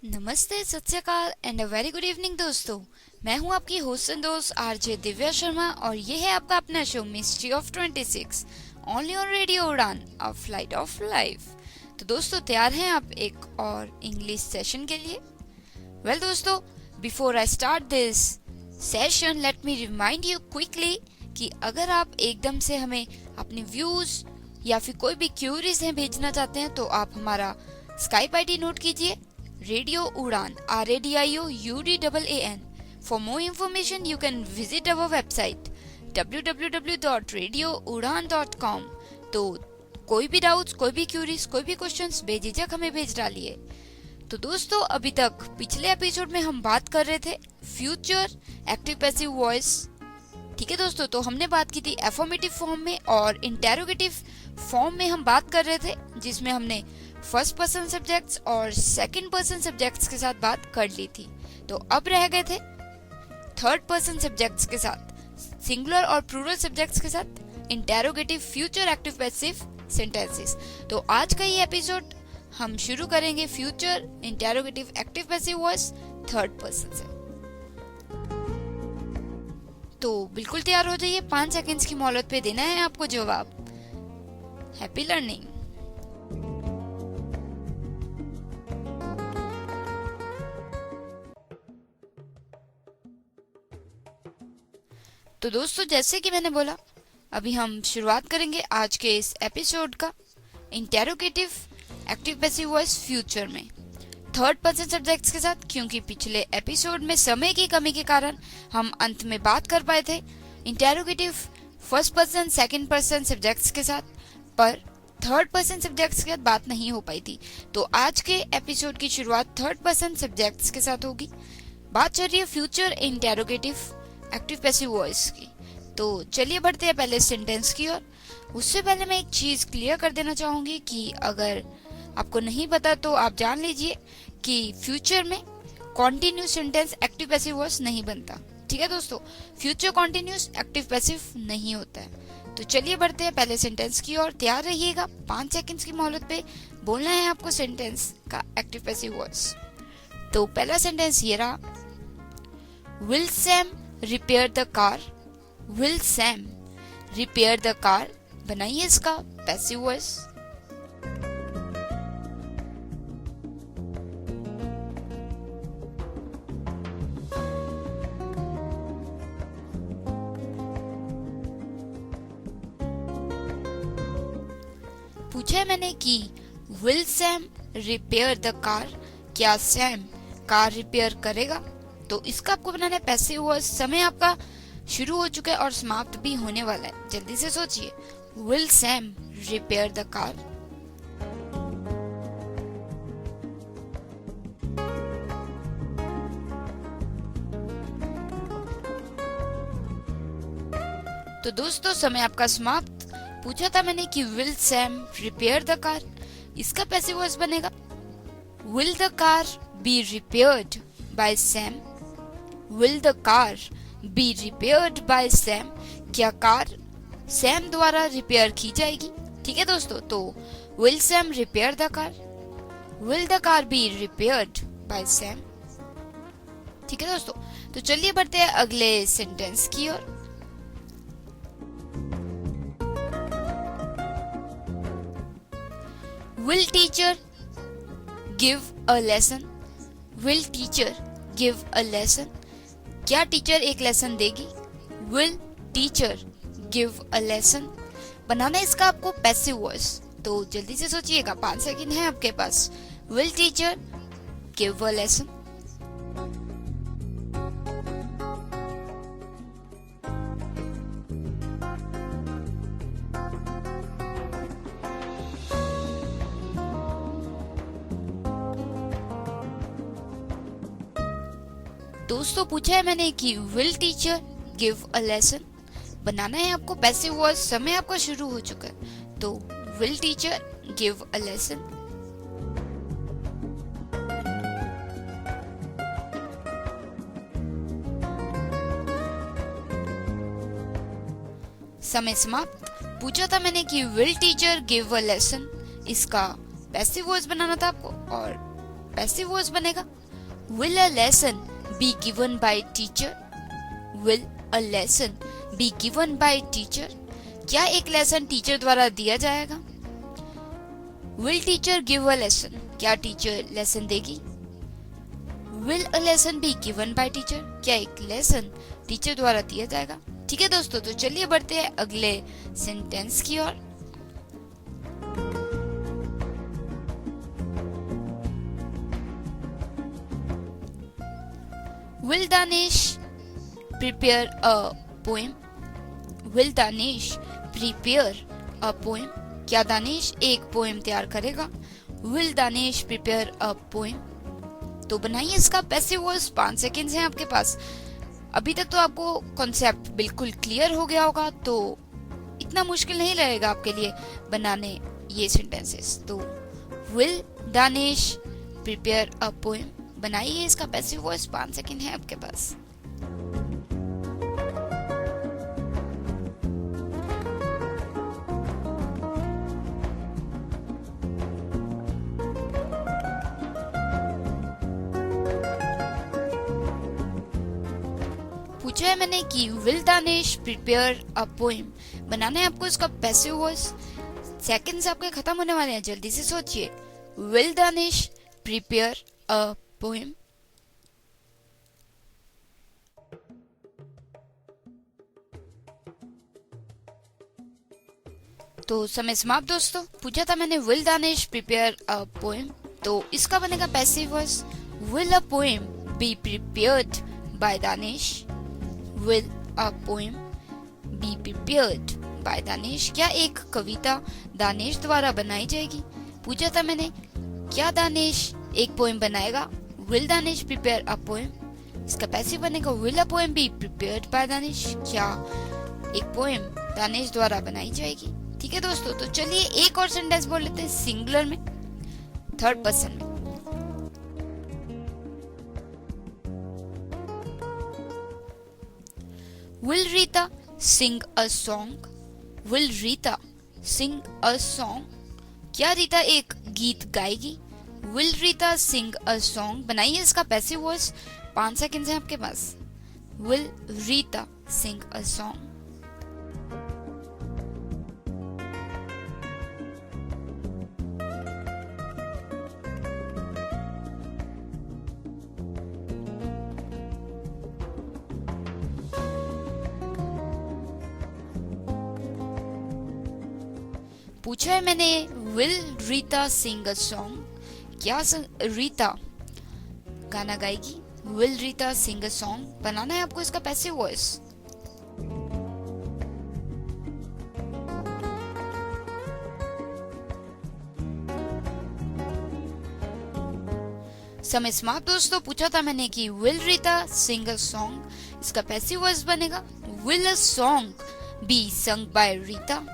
नमस्ते, सत श्री अकाल and a very good evening दोस्तों। मैं हूं आपकी होस्ट एंड दोस्त आरजे दिव्या शर्मा और ये है आपका अपना show mystery of 26 only on radio उड़ान अ फ्लाइट ऑफ लाइफ। तो दोस्तों, तैयार हैं आप एक और इंग्लिश सेशन के लिए? वेल दोस्तों, before I start this session let me remind you quickly कि अगर आप एकदम से हमें अपने व्यूज या फिर कोई भी क्यूरीज हैं भेजना चाहते हैं तो आप हमारा स्काइप आईडी नोट कीजिए, रेडियो उड़ान RADIOUDAAN। For more information, you can visit our website www.radioudan.com। तो कोई भी डाउट्स, कोई भी क्यूरीज, कोई भी क्वेश्चंस बेझिझक हमें भेज डालिए। तो दोस्तों, अभी तक पिछले एपिसोड में हम बात कर रहे थे फ्यूचर एक्टिव पैसिव वॉइस। ठीक है दोस्तों, तो हमने बात की थी एफर्मेटिव फॉर्म में और इंटेरोगेटिव फॉर्म में हम बात कर रहे थे, जिसमें हमने फर्स्ट पर्सन सब्जेक्ट्स और सेकंड पर्सन सब्जेक्ट्स के साथ बात कर ली थी। तो अब रह गए थे थर्ड पर्सन सब्जेक्ट्स के साथ, सिंगुलर और प्लूरल सब्जेक्ट्स के साथ interrogative future active passive sentences. तो आज का ये एपिसोड हम शुरू करेंगे future interrogative active passive voice third person से। तो बिल्कुल तैयार हो जाइए, 5 सेकंड्स की मोहलत पे देना है आपको जवाब। Happy learning. तो दोस्तों, जैसे कि मैंने बोला, अभी हम शुरुआत करेंगे आज के इस एपिसोड का interrogative active passive voice future में थर्ड पर्सन सब्जेक्ट्स के साथ, क्योंकि पिछले एपिसोड में समय की कमी के कारण हम अंत में बात कर पाए थे interrogative first person second person subjects के साथ, पर थर्ड पर्सन सब्जेक्ट्स के साथ बात नहीं हो पाई थी। तो आज के एपिसोड की शुरुआत थर्ड पर्सन सब्जेक्ट्स के साथ होगी। बात चल रही है future interrogative active passive voice की। तो चलिए बढ़ते हैं पहले सेंटेंस की ओर। उससे पहले मैं एक चीज क्लियर कर देना चाहूंगी कि अगर आपको नहीं पता तो आप जान लीजिए कि फ्यूचर में continuous sentence active passive voice नहीं बनता। ठीक है दोस्तों, फ्यूचर कॉन्टिन्यूस एक्टिव पैसिव नहीं होता है। तो चलिए बढ़ते हैं पहले सेंटेंस की ओर। तैयार रहिएगा, 5 सेकंड्स की मोहलत पे बोलना है आपको सेंटेंस का एक्टिव पैसिव वॉइस। तो पहला सेंटेंस ये रहा, will Sam repair the car. Will Sam repair the car, बनाइए इसका पैसिव वॉइस। पूछा है मैंने कि will Sam repair the car, क्या सैम कार रिपेयर करेगा? तो इसका आपको बनाना है पैसिव वॉइस। समय आपका शुरू हो चुका है और समाप्त भी होने वाला है, जल्दी से सोचिए। Will Sam repair the car. तो दोस्तों, समय आपका समाप्त। पूछा था मैंने कि will Sam repair the car, इसका पैसिव वॉइस बनेगा will the car B repaired by Sam. Will the car B repaired by Sam, क्या कार सैम द्वारा रिपेयर की जाएगी? ठीक है दोस्तों, तो will Sam repair the car, will the car B repaired by Sam. ठीक है दोस्तों, तो चलिए बढ़ते हैं अगले सेंटेंस की ओर। Will teacher give a lesson? Will teacher give a lesson? क्या टीचर एक लेसन देगी? Will teacher give a lesson? बनाना इसका आपको पैसिव वॉइस। तो जल्दी से सोचिएगा, 5 सेकंड है आपके पास। Will teacher give a lesson? दोस्तों, पूछा है मैंने कि will teacher give a lesson, बनाना है आपको पैसिव वॉइस। समय आपका शुरू हो चुका है, तो will teacher give a lesson. समय समाप्त। पूछा था मैंने कि will teacher give a lesson, इसका पैसिव वॉइस बनाना था आपको और पैसिव वॉइस बनेगा will a lesson be given by teacher. Will a lesson be given by teacher, क्या एक लेसन टीचर द्वारा दिया जाएगा। Will teacher give a lesson, क्या टीचर लेसन देगी। Will a lesson be given by teacher, क्या एक लेसन टीचर द्वारा दिया जाएगा। ठीक है दोस्तों, तो चलिए बढ़ते हैं अगले सेंटेंस की ओर। Will Danish prepare a poem? Will Danish prepare a poem? क्या दानिश एक पोएम तैयार करेगा। Will Danish prepare a poem? तो बनाइए इसका पैसिव वॉइस। 5 सेकेंड्स हैं आपके पास। अभी तक तो आपको कॉन्सेप्ट बिल्कुल क्लियर हो गया होगा, तो इतना मुश्किल नहीं रहेगा आपके लिए बनाने ये सेंटेंसेस। तो will Danish prepare a poem, बनाइए इसका पैसिव वॉइस। 5 सेकेंड है आपके पास। पूछा है मैंने कि will Danish prepare a poem, बनाना है आपको इसका पैसिव वॉइस। सेकंड्स आपके खत्म होने वाले हैं, जल्दी से सोचिए। Will Danish prepare a poem. तो समय समाप्त दोस्तों। पूछा था मैंने will Danish prepare a poem, तो इसका बनेगा passive voice will a poem be prepared by Danish. Will a poem be prepared by Danish, क्या एक कविता दानिश द्वारा बनाई जाएगी। पूछा था मैंने क्या दानिश एक पोएम बनाएगा। Will Danish prepare a poem, इसका पैसिव बनेगा will a poem be prepared by Danish, क्या एक पोएम दानिश द्वारा बनाई जाएगी। ठीक है दोस्तों, तो चलिए एक और सेंटेंस बोल लेते हैं सिंगुलर में, थर्ड पर्सन में। Will Rita sing a song? Will Rita sing a song? क्या रीता एक गीत गाएगी। Will Rita sing a song, बनाइए इसका पैसिव वॉइस। 5 सेकेंड्स हैं आपके पास। Will Rita sing a song? पूछा है मैंने will Rita sing a song, क्या रीता गाना गाएगी। Will Rita sing a song, बनाना है आपको इसका पैसिव वॉइस। समय समाप्त दोस्तों। पूछा था मैंने कि will Rita sing a song, इसका पैसिव वॉइस बनेगा will a song be sung by Rita.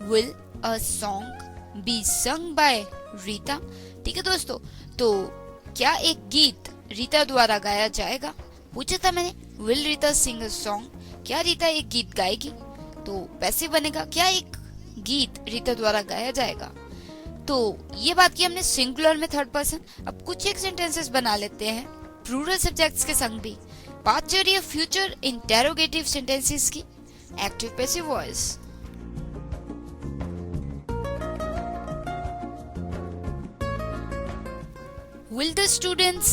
Will a song be sung by Rita. ठीक है दोस्तों, तो क्या एक गीत रीता द्वारा गाया जाएगा। पूछा था मैंने will Rita sing a song, क्या रीता एक गीत गाएगी। तो पैसिव बनेगा क्या एक गीत रीता द्वारा गाया जाएगा। तो ये बात की हमने सिंगुलर में थर्ड पर्सन। अब कुछ एक सेंटेंसेस बना लेते हैं प्लूरल सब्जेक्ट्स के संग भी। बात चल रही है फ्यूचर इंटेरोगेटिव सेंटेंसेस की, active passive voice. Will the students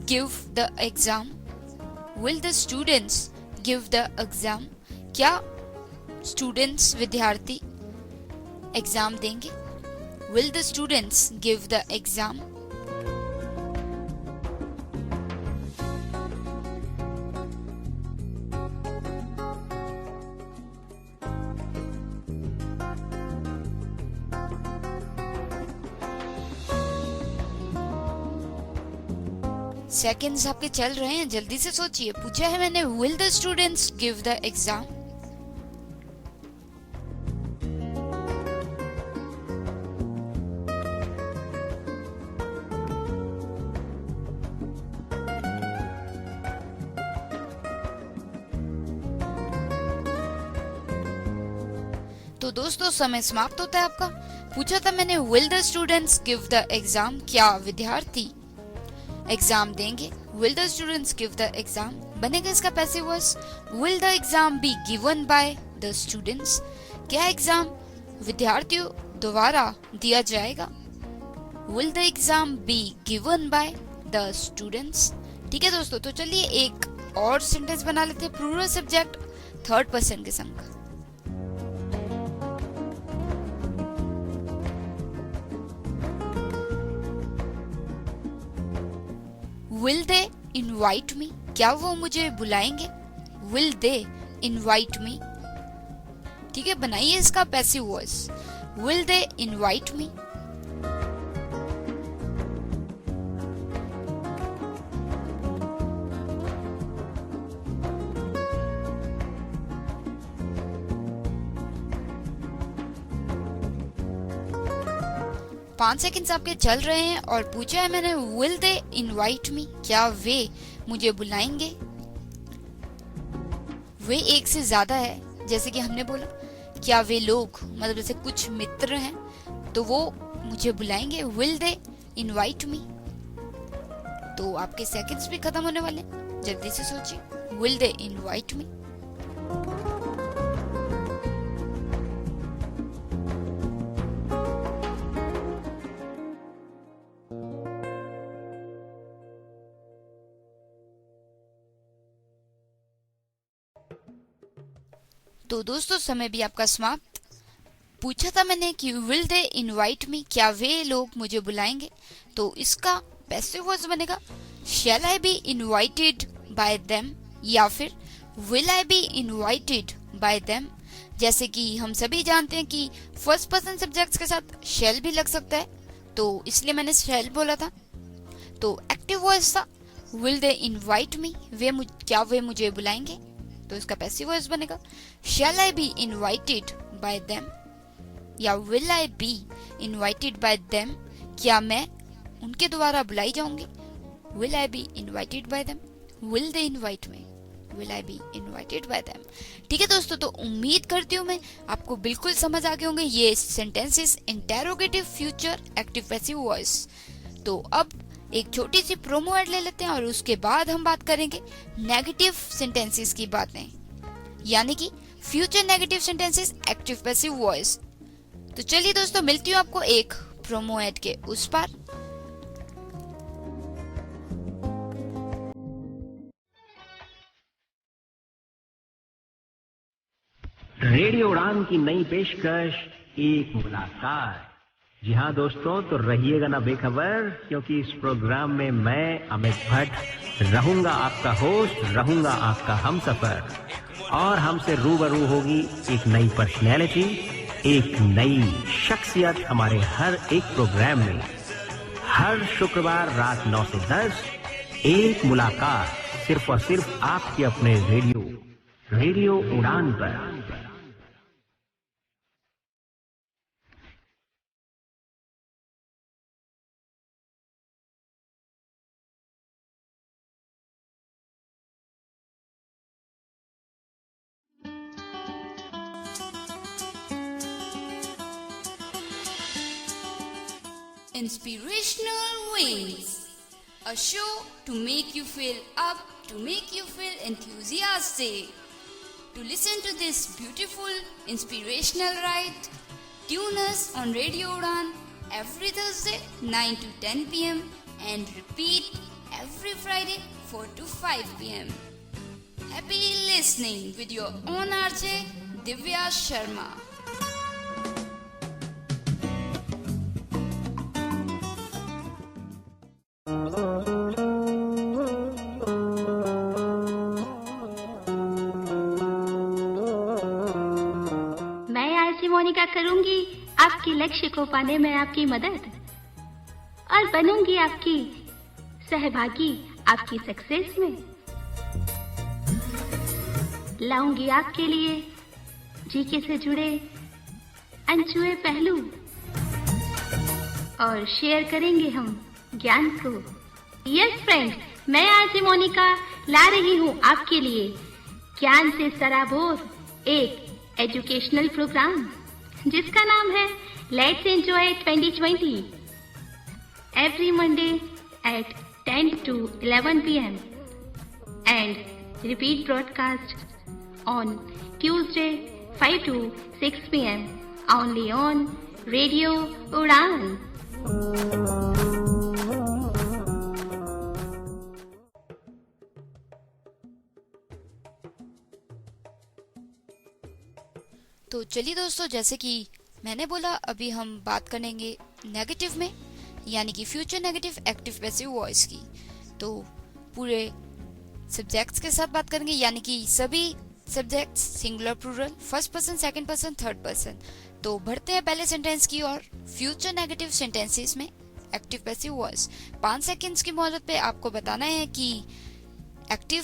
give the exam? Will the students give the exam? क्या स्टूडेंट्स विद्यार्थी एग्जाम देंगे। Will the students give the exam? Seconds आपके चल रहे हैं, जल्दी से सोचिए। पूछा है मैंने will the students give the exam. तो दोस्तों समय समाप्त होता है आपका। पूछा था मैंने will the students give the exam, क्या विद्यार्थी एग्जाम देंगे। Will the students give the exam बनेगा इसका passive voice. Will the exam be given by the students, क्या एग्जाम विद्यार्थियों द्वारा दिया जाएगा। Will the exam be given by the students. ठीक है दोस्तों, तो चलिए एक और सेंटेंस बना लेते हैं प्लूरल सब्जेक्ट थर्ड पर्सन के संग। विल दे इनवाइट मी, क्या वो मुझे बुलाएंगे। विल दे इनवाइट मी। ठीक है, बनाइए इसका passive voice. Will they invite मी। पांच सेकंड्स आपके चल रहे हैं और पूछा है मैंने विल दे इनवाइट मी, क्या वे मुझे बुलाएंगे। वे एक से ज्यादा है, जैसे कि हमने बोला क्या वे लोग, मतलब जैसे कुछ मित्र हैं तो वो मुझे बुलाएंगे। विल दे इनवाइट मी। तो आपके सेकंड्स भी खत्म होने वाले, जल्दी से सोचिए। विल दे इनवाइट मी। तो दोस्तों समय भी आपका समाप्त। पूछा था मैंने कि विल दे इनवाइट मी, क्या वे लोग मुझे बुलाएंगे। तो इसका पैसिव वॉइस बनेगा shall I be invited by them, या फिर will I be invited by them. जैसे कि हम सभी जानते हैं कि फर्स्ट पर्सन सब्जेक्ट्स के साथ शैल भी लग सकता है, तो इसलिए मैंने शैल बोला था। तो एक्टिव वॉइस था विल दे इनवाइट मी, क्या वे मुझे बुलाएंगे। तो इसका पैसिव वॉइस बनेगा shall I be invited by them, या will I be invited by them, क्या मैं उनके द्वारा बुलाई जाऊंगी। Will I be invited by them, will they invite me, will I be invited by them. ठीक है दोस्तों, तो उम्मीद करती हूँ मैं आपको बिल्कुल समझ आ गए होंगे ये sentences interrogative future active passive voice. तो अब एक छोटी सी प्रोमो ऐड ले लेते हैं और उसके बाद हम बात करेंगे नेगेटिव सेंटेंसेस की बातें, यानी कि future negative sentences active passive voice. तो चलिए दोस्तों, मिलती हूँ आपको एक प्रोमो ऐड के उस पार। रेडियो उड़ान की नई पेशकश, एक मुलाकात। जी हाँ दोस्तों, तो रहिएगा ना बेखबर, क्योंकि इस प्रोग्राम में मैं अमित भट्ट रहूंगा आपका होस्ट, रहूंगा आपका हमसफर। और हमसे रूबरू होगी एक नई पर्सनैलिटी, एक नई शख्सियत हमारे हर एक प्रोग्राम में। हर शुक्रवार रात 9 से 10 एक मुलाकात, सिर्फ और सिर्फ आपके अपने रेडियो उड़ान पर। Inspirational Wings, a show to make you feel up, to make you feel enthusiastic. To listen to this beautiful inspirational ride, tune us on Radio Udan every Thursday 9 to 10 p.m. and repeat every Friday 4 to 5 p.m. Happy listening with your own RJ Divya Sharma. Monika करूंगी आपके लक्ष्य को पाने में आपकी मदद और बनूंगी आपकी सहभागी आपकी सक्सेस में। लाऊंगी आपके लिए जीके से जुड़े अनछुए पहलू और शेयर करेंगे हम ज्ञान को। यस फ्रेंड्स, मैं आज मोनिका ला रही हूँ आपके लिए ज्ञान से सराबोर एक एजुकेशनल प्रोग्राम जिसका नाम है let's enjoy 2020 every Monday at 10 to 11 p.m. and repeat broadcast on Tuesday 5 to 6 p.m. only on Radio Udan. तो चलिए दोस्तों, जैसे कि मैंने बोला अभी हम बात करेंगे नेगेटिव में, यानी कि future negative active passive voice की। तो पूरे सब्जेक्ट्स के साथ बात करेंगे, यानी कि सभी subjects singular plural, first person, second person, third person. तो बढ़ते हैं पहले सेंटेंस की ओर। फ्यूचर नेगेटिव सेंटेंसेस में एक्टिव पैसिव वॉइस। 5 सेकंड्स की मोहलत पे आपको बताना है कि एक्टिव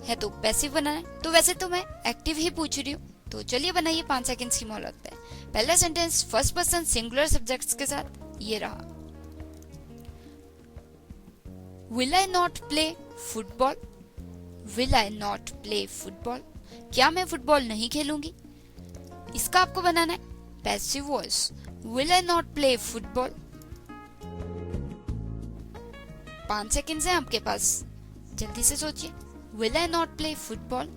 है तो पैसिव बनाना है। तो वैसे तो मैं एक्टिव ही पूछ रही हूँ, तो चलिए बनाइए 5 सेकंड्स की मोहलत पे। पहला sentence first person singular subjects के साथ ये रहा। Will I not play football? Will I not play football? क्या मैं फुटबॉल नहीं खेलूंगी? इसका आपको बनाना है passive voice. Will I not play football? 5 seconds हैं आपके पास, जल्दी से सोचिए। Will I not play football?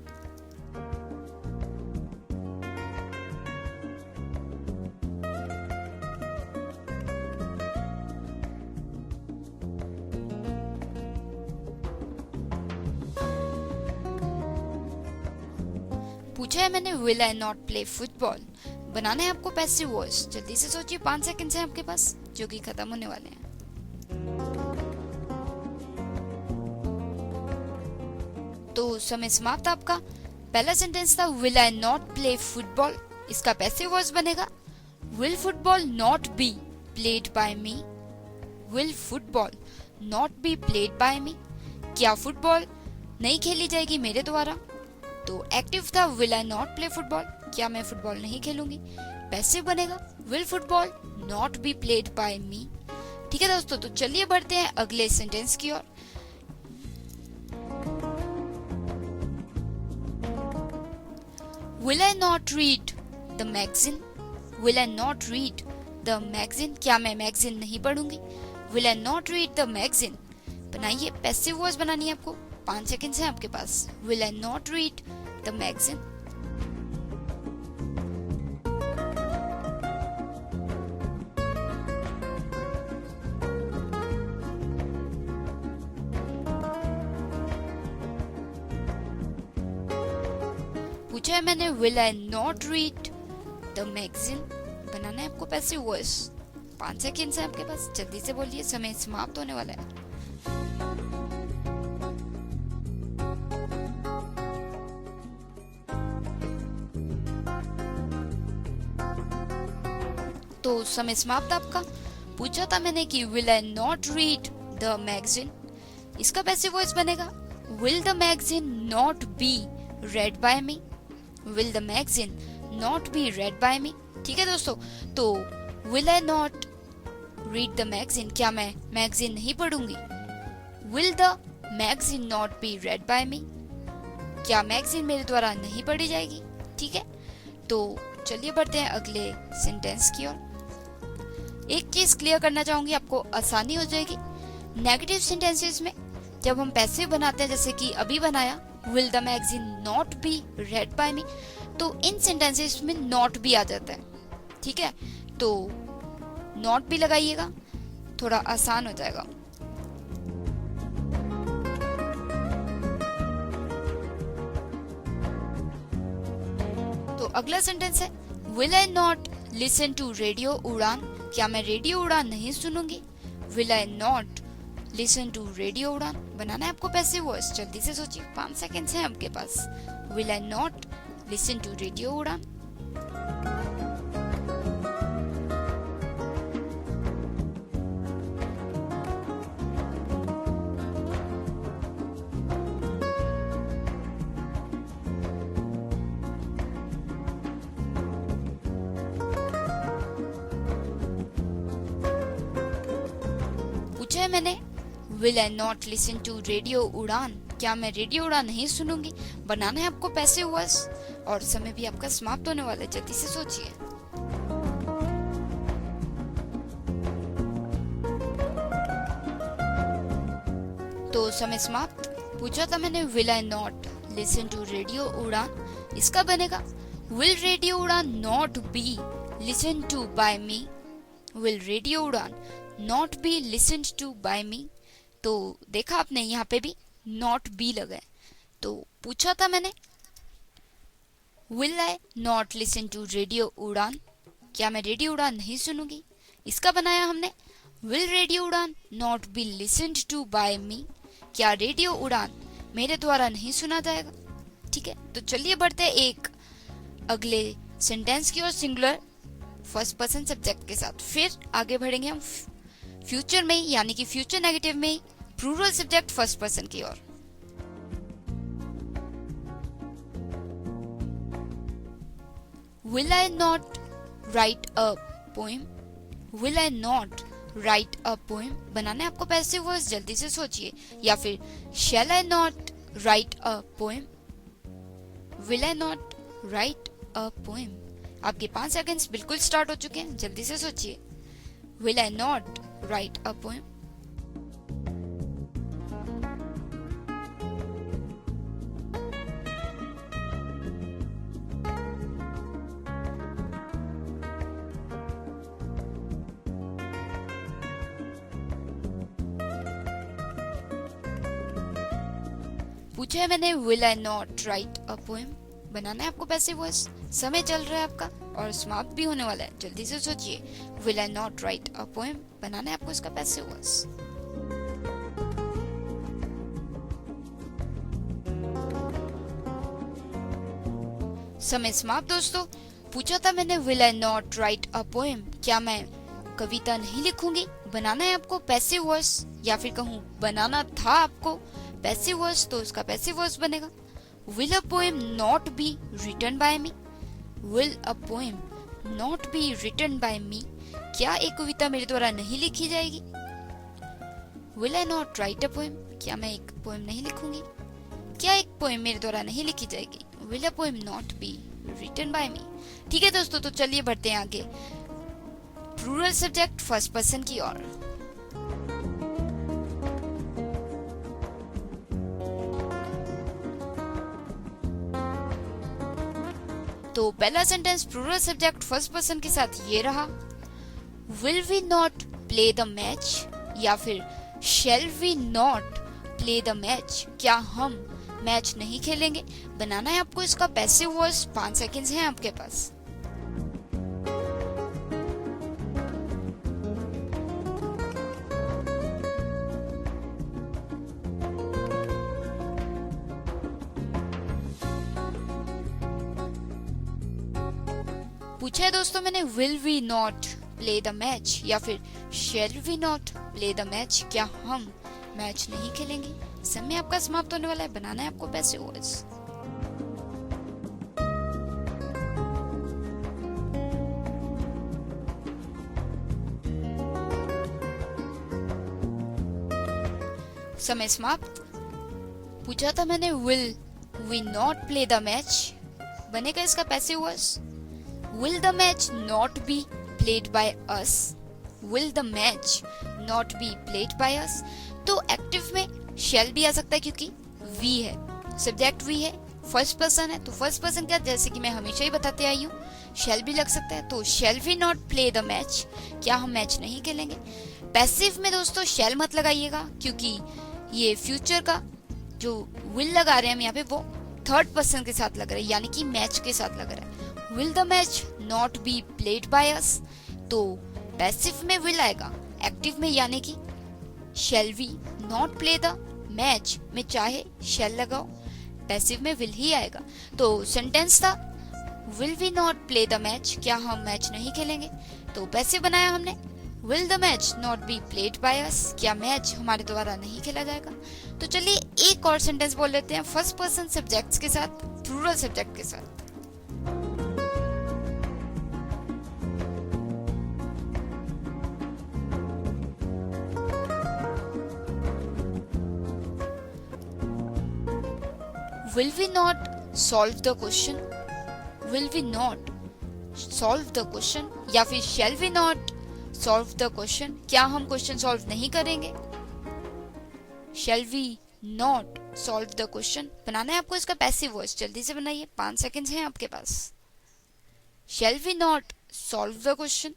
पूछा है मैंने will I not play football, बनाना है आपको पैसिव वॉइस। जल्दी से सोचिए, 5 सेकंड्स हैं आपके पास जो कि खत्म होने वाले हैं। तो समय समाप्त आपका। पहला सेंटेंस था will I not play football, इसका पैसिव वॉइस बनेगा will football not be played by me. Will football not be played by me, क्या फुटबॉल नहीं खेली जाएगी मेरे द्वारा। तो एक्टिव था will I not play football, क्या मैं फुटबॉल नहीं खेलूंगी। पैसिव बनेगा will football not be played by me. ठीक है दोस्तों, तो चलिए बढ़ते हैं अगले सेंटेंस की ओर। Will I not read the magazine. Will I not read the magazine, क्या मैं मैगजीन नहीं पढ़ूंगी। Will I not read the magazine बनाइए, पैसिव वॉइस बनानी है आपको। 5 सेकंड्स हैं आपके पास। Will I not read the magazine. पूछा है मैंने will I not read the magazine, बनाना है आपको पैसिव वॉइस। 5 सेकंड्स हैं आपके पास, जल्दी से बोलिए, समय समाप्त होने वाला है। तो समय समाप्त आपका। पूछा था मैंने कि will I not read the magazine, इसका पैसिव वॉइस बनेगा will the magazine not be read by me. Will the magazine not be read by me. ठीक है दोस्तों, तो will I not read the magazine, क्या मैं मैगजीन नहीं पढ़ूंगी। Will the magazine not be read by me, क्या magazine मेरे द्वारा नहीं पढ़ी जाएगी। ठीक है, तो चलिए बढ़ते हैं अगले सेंटेंस की ओर। एक चीज क्लियर करना चाहूंगी, आपको आसानी हो जाएगी। नेगेटिव सेंटेंसेस में जब हम पैसिव बनाते हैं, जैसे कि अभी बनाया will the magazine not be read by me, तो इन सेंटेंसेस में नॉट भी आ जाता है। ठीक है, तो नॉट भी लगाइएगा, थोड़ा आसान हो जाएगा। तो अगला सेंटेंस है will I not listen to radio Udaan, क्या मैं रेडियो उड़ान नहीं सुनूंगी। Will I not listen to radio Udaan, बनाना है आपको पैसिव वॉइस। जल्दी से सोचिए, 5 सेकंड्स हैं आपके पास। Will I not listen to radio Udaan. पूछा है मैंने will I not listen to radio Udaan, क्या मैं रेडियो उड़ान नहीं सुनूंगी। बनाना है आपको पैसिव वॉइस और समय भी आपका समाप्त होने वाला है, जल्दी से सोचिए। तो समय समाप्त। पूछा था मैंने will I not listen to radio Udaan, इसका बनेगा will radio Udaan not be listen to by me, will radio Udaan not be listen to by me. तो देखा आपने यहाँ पे भी नॉट बी लगा है। तो पूछा था मैंने will I not listen to radio Udaan, क्या मैं रेडियो उड़ान नहीं सुनूंगी, इसका बनाया हमने will radio Udaan not be listened to by me, क्या रेडियो उड़ान मेरे द्वारा नहीं सुना जाएगा। ठीक है, तो चलिए बढ़ते हैं एक अगले सेंटेंस की ओर सिंगुलर फर्स्ट पर्सन सब्जेक्ट के साथ। फिर आगे बढ़ेंगे हम फ्यूचर में, यानी कि फ्यूचर नेगेटिव में प्लूरल सब्जेक्ट फर्स्ट पर्सन की ओर। Will I not write a poem? Will I not write a poem? बनाना है आपको पैसिव वॉइस, जल्दी से सोचिए। या फिर shall I not write a poem? Will I not write a poem? आपके 5 सेकंड्स बिल्कुल स्टार्ट हो चुके हैं, जल्दी से सोचिए। Will I not write a poem? पूछा है मैंने will I not write a poem, बनाना है आपको पैसिव वॉइस। समय चल रहा है आपका और समाप्त भी होने वाला है, जल्दी से सोचिए। Will I not write a poem, बनाना है आपको इसका पैसिव वॉइस। समय समाप्त दोस्तों। पूछा था मैंने will I not write a poem, क्या मैं कविता नहीं लिखूंगी, बनाना है आपको पैसिव वॉइस। या फिर कहूँ बनाना था आपको पैसिव वॉइस, तो उसका पैसिव वॉइस बनेगा will a poem not be written by me, will a poem not be written by me, क्या एक कविता मेरे द्वारा नहीं लिखी जाएगी। Will I not write a poem, क्या मैं एक पोएम नहीं लिखूंगी, क्या एक पोएम मेरे द्वारा नहीं लिखी जाएगी। Will a poem not be written by me. ठीक है दोस्तों, तो चलिए बढ़ते हैं आगे प्लूरल सब्जेक्ट फर्स्ट पर्सन की ओर। तो पहला sentence plural subject first person के साथ ये रहा, will we not play the match, या फिर shall we not play the match, क्या हम मैच नहीं खेलेंगे, बनाना है आपको इसका पैसिव वॉइस। 5 सेकंड्स हैं आपके पास। पूछा है दोस्तों मैंने will we not play the match या फिर shall we not play the match, क्या हम मैच नहीं खेलेंगे। समय आपका समाप्त होने वाला है, बनाना है आपको पैसिव वॉइस। समय समाप्त। पूछा था मैंने will we not play the match, बनेगा इसका passive voice will the match not be played by us, will the match not be played by us। तो एक्टिव में shall भी आ सकता है क्योंकि we है, सब्जेक्ट we है, फर्स्ट पर्सन है, तो फर्स्ट पर्सन क्या, जैसे कि मैं हमेशा ही बताते आई हूँ, shall भी लग सकता है। तो shall we not play the match, क्या हम मैच नहीं खेलेंगे। पैसिव में दोस्तों shall मत लगाइएगा क्योंकि ये फ्यूचर का जो will लगा रहे हैं हम यहाँ पे वो थर्ड पर्सन के साथ लग रहा है, यानी कि मैच के साथ लग रहा है। Will the match not be played by us, तो पैसिव में will आएगा, एक्टिव में यानी कि shall we not play the match में चाहे shall लगाओ, पैसिव में will ही आएगा। तो सेंटेंस था will we not play the match, क्या हम मैच नहीं खेलेंगे, तो पैसिव बनाया हमने will the match not be played by us, क्या मैच हमारे द्वारा नहीं खेला जाएगा। तो चलिए एक और सेंटेंस बोल लेते हैं फर्स्ट पर्सन सब्जेक्ट्स के साथ, प्लूरल सब्जेक्ट के साथ। Will we not solve the question? Will we not solve the question? या फिर shall we not solve the question? क्या हम क्वेश्चन सॉल्व नहीं करेंगे। shall we not solve the question? बनाना है आपको इसका पैसिव वॉइस, जल्दी से बनाइए, 5 सेकंड्स हैं आपके पास। shall we not solve the question?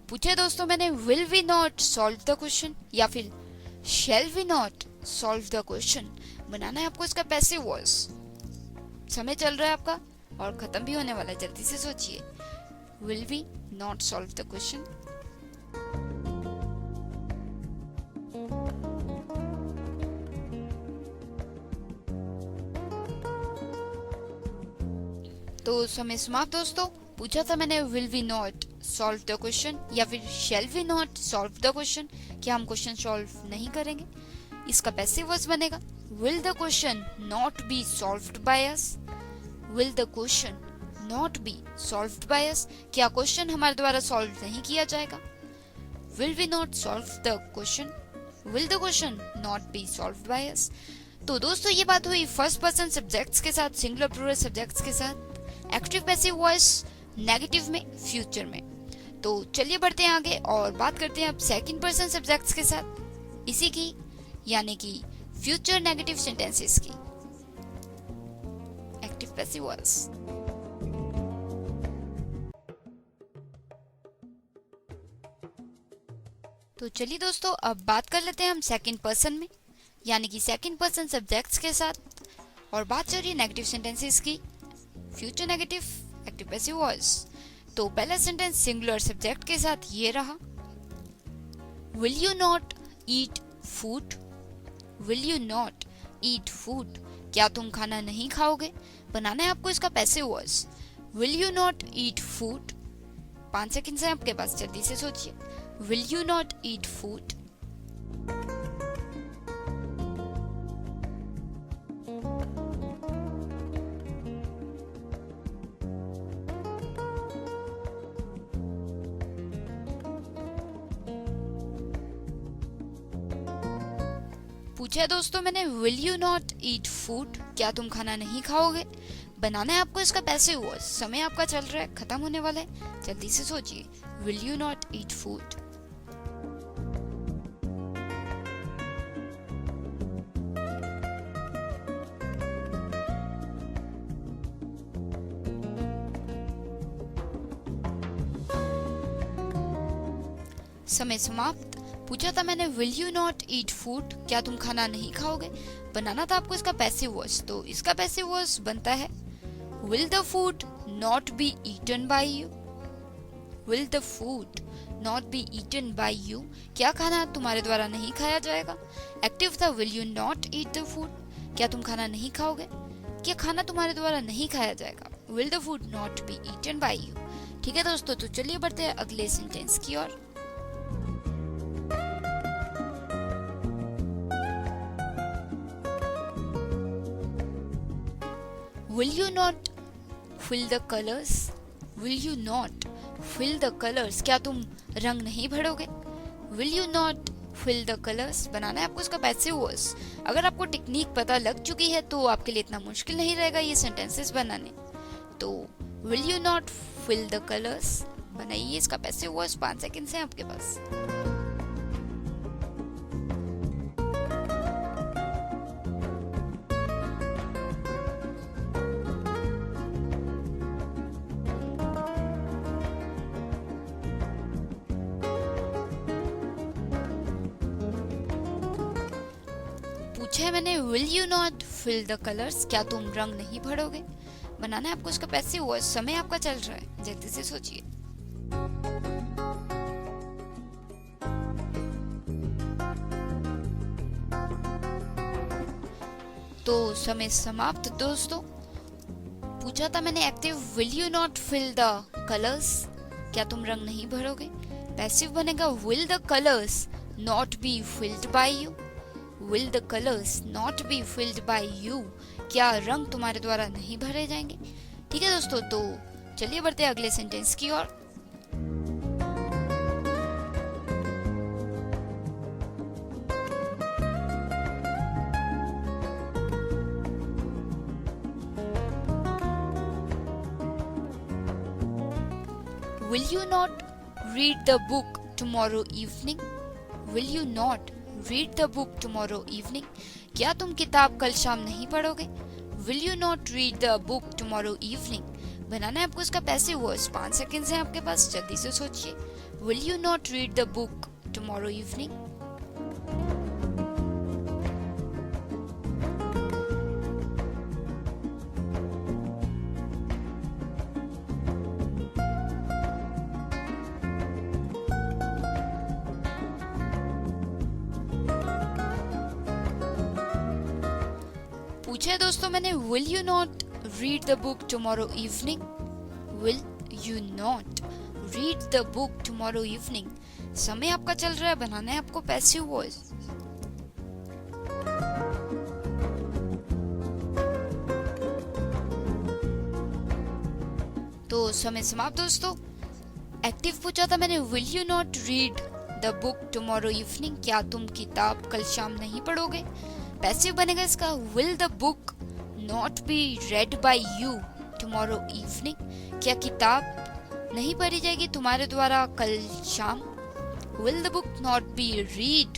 पूछे दोस्तों मैंने will we not solve the question या फिर shall we not solve the question. बनाना है आपको इसका पैसिव वॉइस। समय चल रहा है आपका और खत्म भी होने वाला है, जल्दी से सोचिए। Will we not solve the question. तो समय समाप्त दोस्तों। पूछा था मैंने will we not solve the question या फिर shall we not solve the question, क्या हम क्वेश्चन सॉल्व नहीं करेंगे। इसका पैसिव वॉइस बनेगा will the question not be solved by us. Will the question not be solved by us, क्या question हमारे द्वारा सॉल्व नहीं किया जाएगा। Will we not solve the question, will the question not be solved by अस। तो दोस्तों ये बात हुई फर्स्ट पर्सन सब्जेक्ट्स के साथ, सिंगुलर प्लूरल सब्जेक्ट्स के साथ, एक्टिव पैसिव वॉइस नेगेटिव में, फ्यूचर में। तो चलिए बढ़ते हैं आगे और बात करते हैं अब सेकंड पर्सन सब्जेक्ट्स के साथ इसी की, यानी कि फ्यूचर नेगेटिव सेंटेंसेस की, एक्टिव पैसिव वॉइस। तो चलिए दोस्तों अब बात कर लेते हैं हम सेकंड पर्सन में, यानी कि सेकंड पर्सन सब्जेक्ट्स के साथ, और बात चल रही है नेगेटिव सेंटेंसेस की, future negative active passive voice. तो पहला सेंटेंस सिंगुलर सब्जेक्ट के साथ ये रहा, will you not eat food. Will you not eat food, क्या तुम खाना नहीं खाओगे। बनाना है आपको इसका passive voice will you not eat food. 5 second है आपके पास, जल्दी से सोचिए। Will you not eat food. पूछा दोस्तों मैंने will you not eat food, क्या तुम खाना नहीं खाओगे। बनाना है आपको इसका पैसिव वॉइस। समय आपका चल रहा है, खत्म होने वाला है, जल्दी से सोचिए। Will you not eat food. समय समाप्त। पूछा था मैंने will you not eat food, क्या तुम खाना नहीं खाओगे। बनाना था आपको इसका पैसिव वॉइस। तो इसका पैसिव वॉइस बनता है will the food not be eaten by you. Will the food not be eaten by you, क्या खाना तुम्हारे द्वारा नहीं खाया जाएगा। एक्टिव था will you not eat the food, क्या तुम खाना नहीं खाओगे, क्या खाना तुम्हारे द्वारा नहीं खाया जाएगा। Will the food not be eaten by you. ठीक है दोस्तों, तो चलिए बढ़ते हैं अगले सेंटेंस की ओर। Will you not fill the colors? Will you not fill the colors? क्या तुम रंग नहीं भरोगे। Will you not fill the colors? बनाना है आपको इसका पैसिव वॉइस। अगर आपको टेक्निक पता लग चुकी है तो आपके लिए इतना मुश्किल नहीं रहेगा ये सेंटेंसेस बनाने। तो Will you not fill the colors? बनाइए इसका पैसिव वॉइस। 5 सेकंड हैं आपके पास। पूछा मैंने will you not fill the colours, क्या तुम रंग नहीं भरोगे। बनाना है आपको इसका पैसिव वॉइस। समय आपका चल रहा है, जल्दी से सोचिए। तो समय समाप्त दोस्तों। पूछा था मैंने active will you not fill the colours, क्या तुम रंग नहीं भरोगे। पैसिव बनेगा will the colours not be filled by you. Will the colors not be filled by you? क्या रंग तुम्हारे द्वारा नहीं भरे जाएंगे। ठीक है दोस्तों, तो चलिए बढ़ते हैं अगले सेंटेंस की ओर। Will you not read the book tomorrow evening? Will you not read the book tomorrow evening? क्या तुम किताब कल शाम नहीं पढ़ोगे? Will you not read the book tomorrow evening? बनाना है आपको इसका पैसिव वॉइस। 5 सेकंड्स हैं आपके पास, जल्दी से सोचिए। Will you not read the book tomorrow evening? पूछे दोस्तों मैंने, will you not read the book tomorrow evening? Will you not read the book tomorrow evening? समय आपका चल रहा है, बनाना है आपको पैसिव वॉइस। तो समय समाप्त दोस्तों। एक्टिव पूछा था मैंने, will you not read the book tomorrow evening? क्या तुम किताब कल शाम नहीं पढ़ोगे? पैसिव बनेगा इसका, will the book not be read by you tomorrow evening? क्या किताब नहीं पढ़ी जाएगी तुम्हारे द्वारा कल शाम? Will the book not be read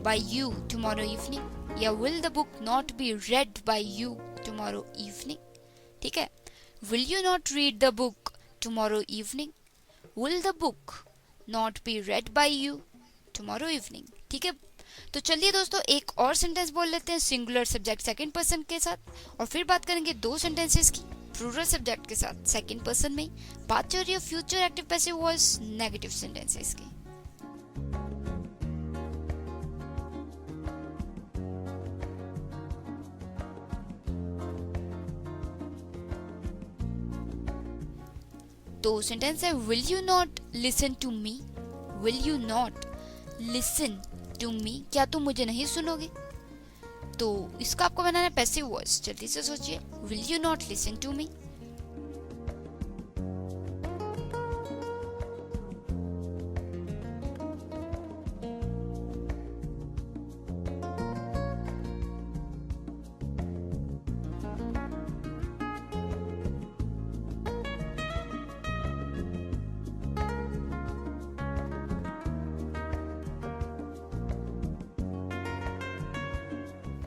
by you tomorrow evening? या will the book not be read by you tomorrow evening? ठीक है, will you not read the book tomorrow evening? Will the book not be read by you tomorrow evening? ठीक है, तो चलिए दोस्तों एक और सेंटेंस बोल लेते हैं सिंगुलर सब्जेक्ट सेकंड पर्सन के साथ, और फिर बात करेंगे 2 सेंटेंसेस की प्लूरल सब्जेक्ट के साथ सेकंड पर्सन में। बात चल रही है future active passive voice negative sentences की। तो सेंटेंस है, will you not listen to me? Will you not listen to me? क्या तुम मुझे नहीं सुनोगे? तो इसका आपको बनाना है पैसिव वॉइस, जल्दी से सोचिए। Will you not listen to me?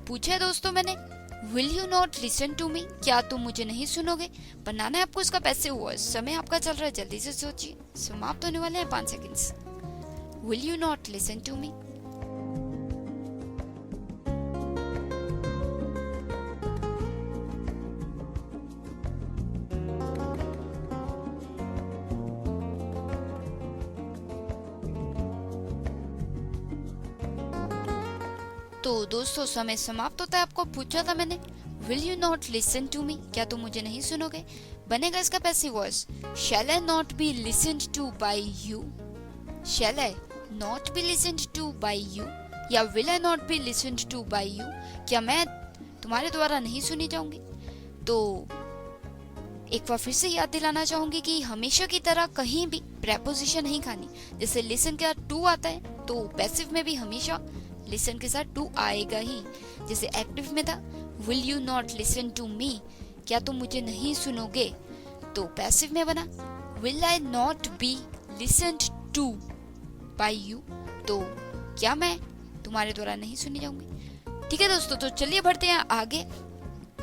पूछा दोस्तों मैंने, will you not listen to me? क्या तुम मुझे नहीं सुनोगे? बनाना है आपको इसका पैसिव वॉइस। समय आपका चल रहा है, जल्दी से सोचिए, समाप्त होने वाले हैं 5 seconds. Will you not listen to me? तो दोस्तों समय समाप्त होता है। आपको पूछा था मैंने, will you not listen to me? क्या तुम मुझे नहीं सुनोगे? बनेगा इसका passive voice, shall I not be listened to by you? Shall I not be listened to by you? या will I not be listened to by you? क्या मैं तुम्हारे द्वारा नहीं सुनी जाऊंगी? तो एक बार फिर से याद दिलाना चाहूंगी कि हमेशा की तरह कहीं भी प्रेपोजिशन नहीं खानी। जैसे लिसन के साथ टू आता है तो पैसिव में भी हमेशा लिसन के साथ टू आएगा ही। जैसे एक्टिव में था, will you not listen to me? क्या तुम मुझे नहीं सुनोगे? तो पैसिव में बना, will I not be listened to by you? तो क्या मैं तुम्हारे द्वारा नहीं सुनी जाऊंगी? ठीक है दोस्तों, तो चलिए बढ़ते हैं आगे।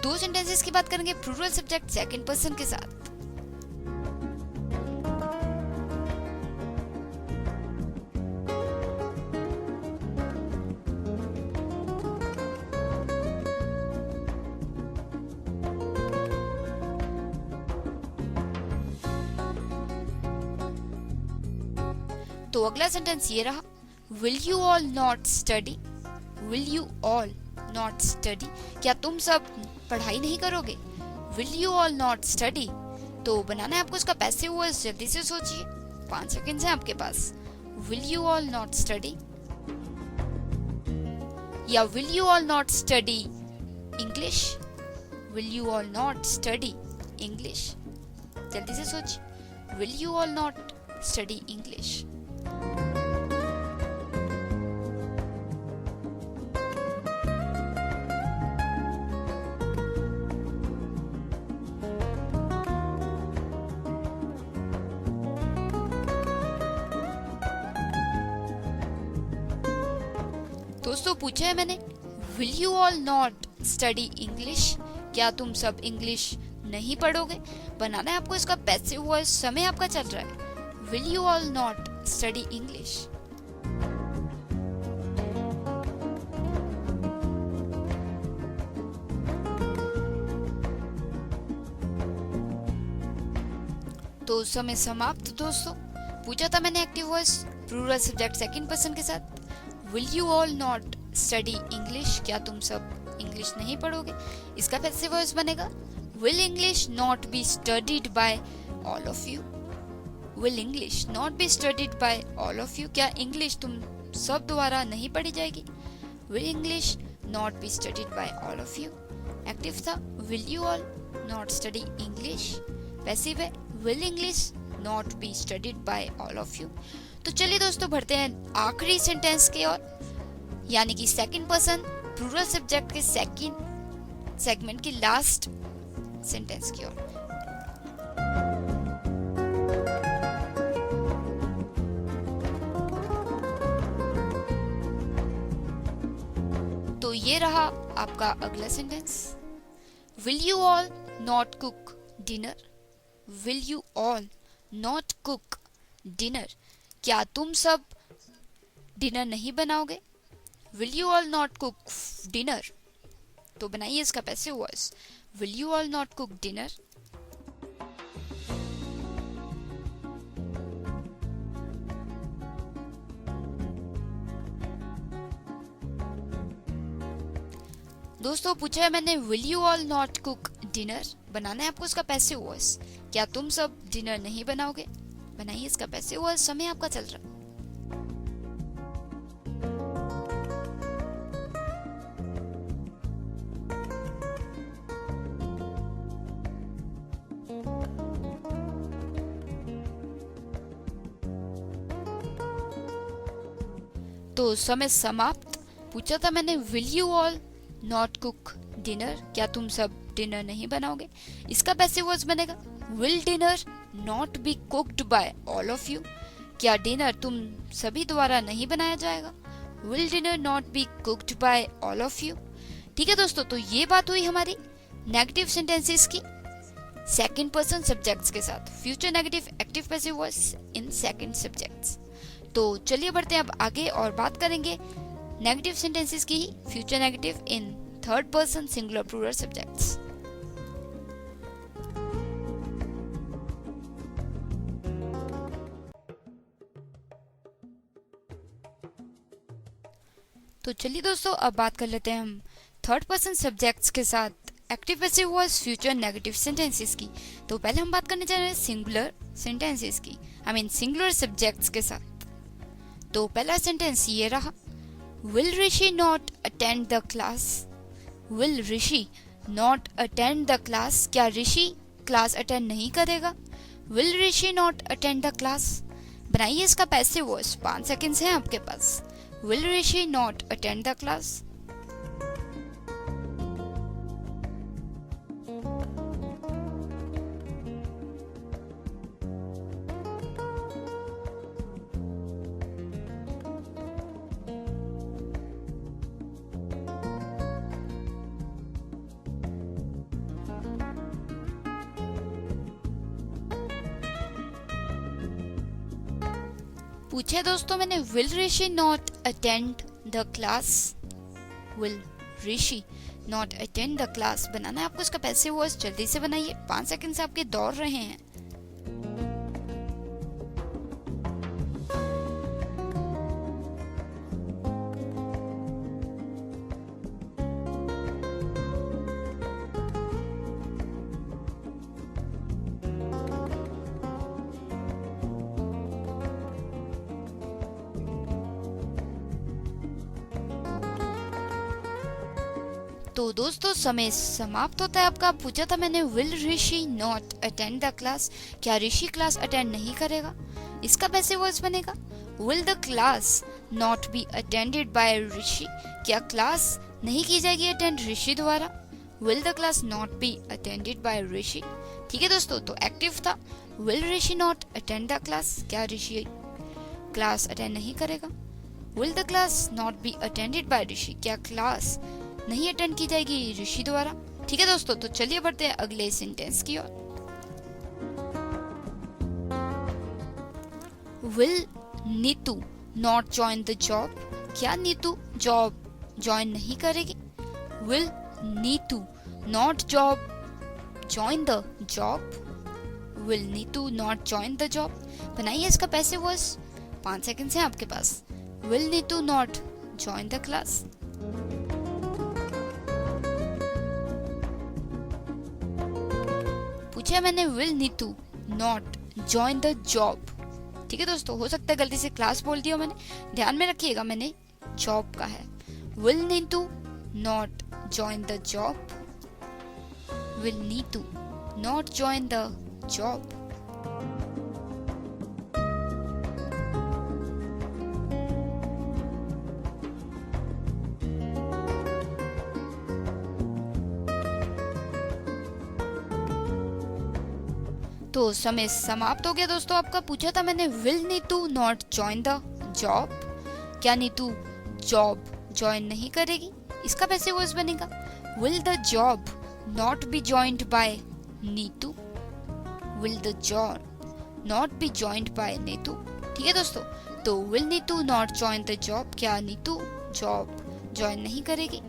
2 सेंटेंसेस की बात करेंगे प्लूरल सब्जेक्ट सेकंड पर्सन के साथ। तो अगला सेंटेंस ये रहा, will you all not study? Will you all not study? क्या तुम सब पढ़ाई नहीं करोगे? Will you all not study? तो बनाना है आपको इसका पैसिव वॉइस, जल्दी से सोचिए, 5 सेकंड्स हैं आपके पास। Will you all not study? या will you all not study English? Will you all not study English? जल्दी से सोचिए, will you all not study English? दोस्तों पूछा है मैंने, will you all not study English, क्या तुम सब इंग्लिश नहीं पढ़ोगे? बनाना है आपको इसका पैसिव वॉइस, समय आपका चल रहा है। Will you all not study English. तो समय समाप्त दोस्तों। पूछा था मैंने active voice plural subject second person के साथ, will you all not study English, क्या तुम सब इंग्लिश नहीं पढ़ोगे? इसका पैसिव वॉइस बनेगा, will English not be studied by all of you. Will English not be studied by all of you, क्या इंग्लिश तुम सब द्वारा नहीं पढ़ी जाएगी? Will English not be studied by all of you. Active था, will you all not study English. Passive है, will English not be studied by all of you. तो चलिए दोस्तों बढ़ते हैं आखिरी सेंटेंस की ओर, यानी कि सेकंड पर्सन प्लूरल सब्जेक्ट के सेकंड सेगमेंट की लास्ट सेंटेंस की ओर। तो ये रहा आपका अगला sentence, will you all not cook dinner. Will you all not cook dinner, क्या तुम सब डिनर नहीं बनाओगे? Will you all not cook dinner, तो बनाइए इसका passive voice, will you all not cook dinner. दोस्तों पूछा है मैंने, will you all not cook dinner, बनाना है आपको इसका पैसिव वॉइस, क्या तुम सब डिनर नहीं बनाओगे? बनाइए इसका पैसिव वॉइस, समय आपका चल रहा है। तो समय समाप्त। पूछा था मैंने, will you all not cook dinner, क्या तुम सब डिनर नहीं बनाओगे? इसका पैसिव वॉइस बनेगा, will dinner not be cooked bye all of you, क्या डिनर तुम सभी द्वारा नहीं बनाया जाएगा? Will dinner not be cooked bye all of you. ठीक है दोस्तों, तो ये बात हुई हमारी नेगेटिव सेंटेंसेस की सेकंड पर्सन सब्जेक्ट्स के साथ, future negative active passive voice in second subjects. तो चलिए बढ़ते हैं अब आगे और बात करेंगे नेगेटिव सेंटेंसेस की future negative in third person singular plural subjects. तो चलिए दोस्तों अब बात कर लेते हैं हम थर्ड पर्सन सब्जेक्ट्स के साथ active passive voice future negative sentences की। तो पहले हम बात करने जा रहे हैं सिंगुलर सेंटेंसेस की, आई मीन सिंगुलर सब्जेक्ट्स के साथ। तो पहला सेंटेंस ये रहा, will Rishi not attend the class. Will Rishi not attend the class, क्या ऋषि क्लास अटेंड नहीं करेगा? Will Rishi not attend the class, बनाइए इसका पैसिव वॉइस, 5 सेकंड्स हैं आपके पास। Will Rishi not attend the class. पूछे दोस्तों मैंने, will Rishi not attend the class. Will Rishi not attend the class, बनाना है आपको इसका पैसिव वॉइस, जल्दी से बनाइए, 5 सेकंड से आपके दौड़ रहे हैं। तो दोस्तों समय समाप्त होता है आपका। पूछा था मैंने, will Rishi not attend the class, क्या ऋषि क्लास अटेंड नहीं करेगा? इसका पैसिव वॉइस बनेगा, will the class not be attended by Rishi, क्या क्लास नहीं की जाएगी अटेंड ऋषि द्वारा? Will the class not be attended by Rishi. ठीक है दोस्तों, तो एक्टिव था, will Rishi not attend the class, क्या ऋषि क्लास अटेंड नहीं करेगा? Will the class not be attended by Rishi, क्या क्लास नहीं अटेंड की जाएगी ऋषि द्वारा। ठीक है दोस्तों, तो चलिए बढ़ते हैं अगले सेंटेंस की ओर। Will Neetu not join the job, क्या नीतू जॉब ज्वाइन नहीं करेगी। Will Neetu not join the job, will Neetu not join the job. बनाइए इसका पैसिव वॉइस, 5 सेकंड्स हैं आपके पास। Will Neetu not join the class. पूछा मैंने will Neetu not join the job. ठीक है दोस्तों, हो सकता है गलती से क्लास बोल दिया मैंने, ध्यान में रखिएगा मैंने जॉब का है। Will Neetu not join the job, will Neetu not join the job. तो समय समाप्त हो गया दोस्तों आपका। पूछा था मैंने will Neetu not join the job, क्या नीतू जॉब ज्वाइन नहीं करेगी। इसका पैसे वॉइस बनेगा will the job not be joined bye Neetu, will the job not be joined bye Neetu. ठीक है दोस्तों, तो will Neetu not join the job, क्या नीतू जॉब ज्वाइन नहीं करेगी।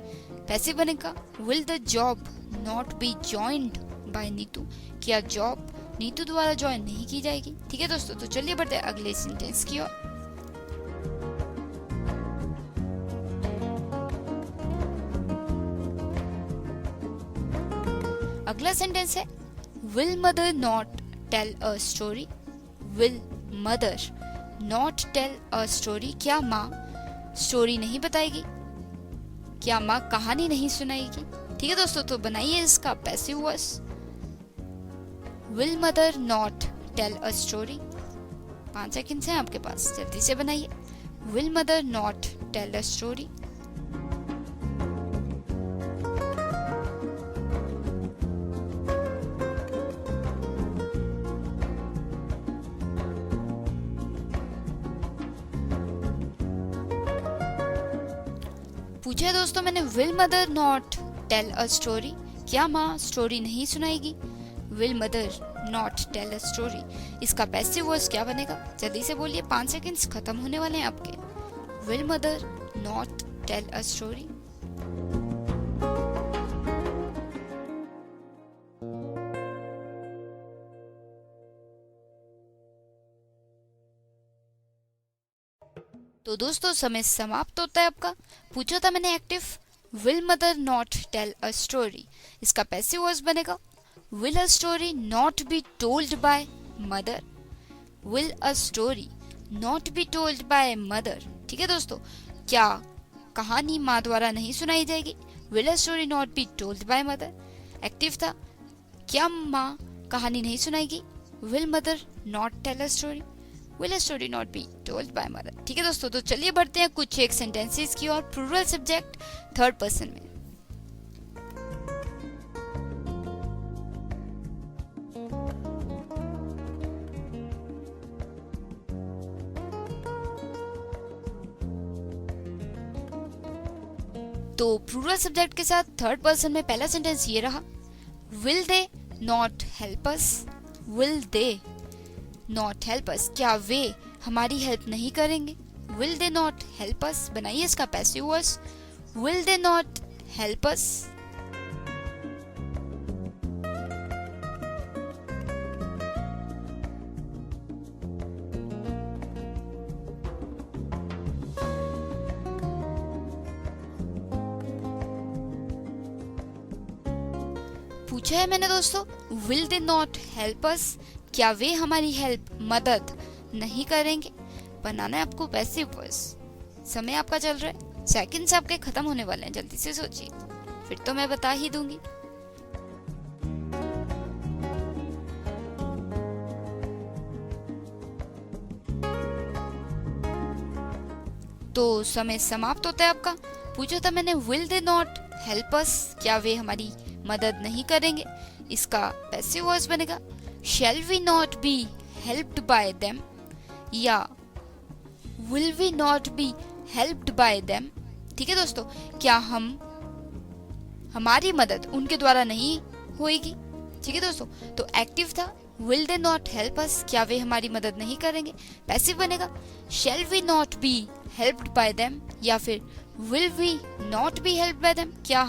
पैसे बनेगा will the job not be joined bye Neetu, क्या जॉब नीतू द्वारा ज्वाइन नहीं की जाएगी। ठीक है दोस्तों, तो चलिए बढ़ते हैं अगले सेंटेंस की ओर। अगला सेंटेंस है will mother not tell a story, will mother not tell a story, क्या माँ स्टोरी नहीं बताएगी, क्या माँ कहानी नहीं सुनाएगी। ठीक है दोस्तों, तो बनाइए इसका passive voice. Will mother not tell a story, 5 seconds हैं आपके पास, जल्दी से बनाइए। Will mother not tell a story. पूछा दोस्तों मैंने will mother not tell a story, क्या माँ स्टोरी नहीं सुनाएगी। Will mother not tell a story, इसका पैसिव वॉइस क्या बनेगा, जल्दी से बोलिए, 5 सेकंड्स खत्म होने वाले हैं आपके। Will mother not tell a story. तो दोस्तों समय समाप्त होता है आपका। पूछा था मैंने active will mother not tell a story, इसका पैसिव वॉइस बनेगा will a story not be told by mother, will a story not be told by mother. ठीक है दोस्तों, क्या कहानी माँ द्वारा नहीं सुनाई जाएगी। Will a story not be told by mother. Active था क्या माँ कहानी नहीं सुनाएगी। Will mother not tell a story, will a story not be told by mother. ठीक है दोस्तों, तो चलिए बढ़ते हैं कुछ एक सेंटेंसेस की और प्लूरल सब्जेक्ट थर्ड पर्सन में। तो प्लूरल सब्जेक्ट के साथ थर्ड पर्सन में पहला सेंटेंस ये रहा will they not help us, will they not help us, क्या वे हमारी हेल्प नहीं करेंगे। विल दे नॉट हेल्प अस, बनाइए इसका passive voice will they not help अस। पूछा है मैंने दोस्तों will they not help us, क्या वे हमारी हेल्प मदद नहीं करेंगे। बनाना है आपको पैसिव वॉइस। समय आपका चल रहा है, सेकंड्स आपके खत्म होने वाले हैं, जल्दी से सोचिए, फिर तो मैं बता ही दूंगी। तो समय समाप्त होता है आपका। पूछा था मैंने will they not help us, क्या वे हमारी मदद नहीं करेंगे। इसका पैसिव वॉइस बनेगा shall we not be helped by them, या will we not be helped by them, ठीक है दोस्तों, क्या हमारी मदद उनके द्वारा नहीं होएगी, ठीक है दोस्तों। तो एक्टिव था will they not help us, क्या वे हमारी मदद नहीं करेंगे। पैसिव बनेगा shall we not be helped by them, या फिर will we not be helped by them, क्या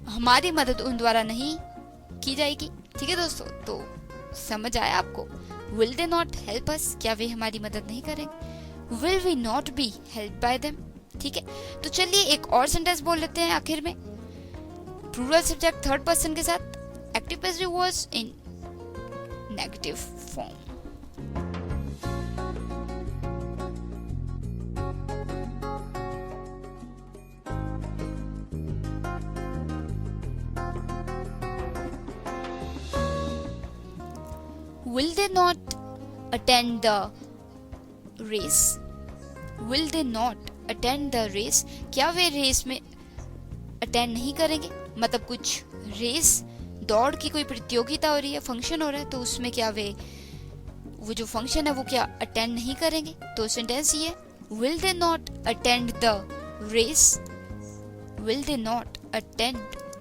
हमारी मदद उन द्वारा नहीं की जाएगी, ठीक है दोस्तों। तो समझ आया आपको, will they not help us, क्या वे हमारी मदद नहीं करेंगे। Will we not be help by them, ठीक है। तो चलिए एक और सेंटेंस बोल लेते हैं आखिर में, प्लूरल सब्जेक्ट थर्ड पर्सन के साथ, active passive voice in negative form. Will they not attend the race? Will they not attend the race? क्या वे रेस में अटेंड नहीं करेंगे, मतलब कुछ रेस दौड़ की कोई प्रतियोगिता हो रही है, फंक्शन हो रहा है, तो उसमें क्या वो जो फंक्शन है वो क्या अटेंड नहीं करेंगे। तो सेंटेंस ये है will they not attend the race, will they not attend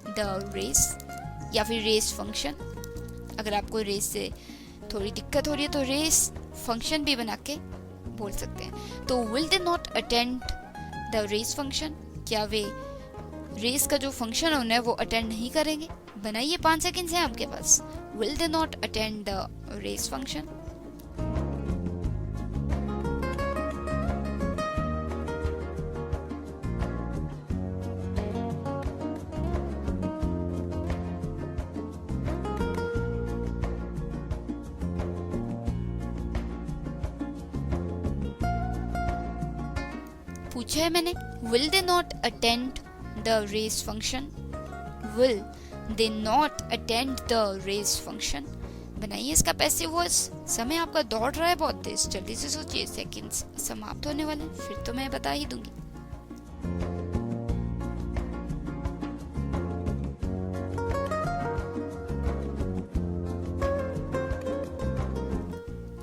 the race, या फिर रेस फंक्शन। अगर आपको रेस से थोड़ी दिक्कत हो रही है तो रेस फंक्शन भी बना के बोल सकते हैं। तो will they not attend the race function, क्या वे रेस का जो फंक्शन होना है वो अटेंड नहीं करेंगे। बनाइए 5 सेकंड है आपके पास। Will they not attend the race function. पूछा है मैंने, will they not attend the race function, will they not attend the race function. बनाइए इसका पैसिव वॉइस। समय आपका दौड़ रहा है बहुत तेज, जल्दी से सोचिए, सेकंड्स समाप्त होने वाले हैं, फिर तो मैं बता ही दूंगी।